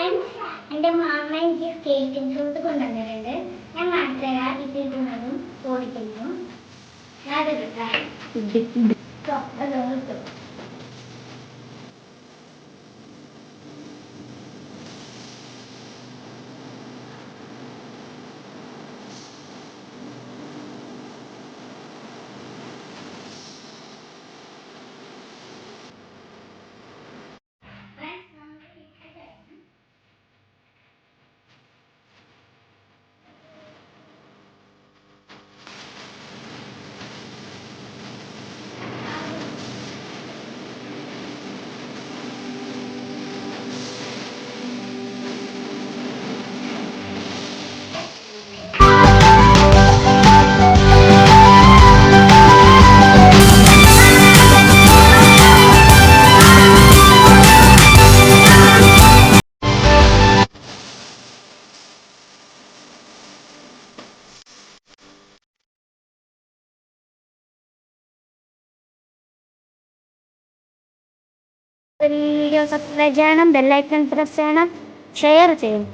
Friends, എൻ്റെ mama എനിക്ക് skating shoes കൊണ്ടുവന്നിട്ടുണ്ട്. ഞാൻ മനസ്സിലാ ഇതിടുന്നതും ഓടിക്കുന്നതും അതെടുക്കാം. വീഡിയോ സബ്സ്ക്രൈബ് ചെയ്യണം, ബെല്ലൈക്കൺ പ്രസ് ചെയ്യണം, ഷെയർ ചെയ്യണം.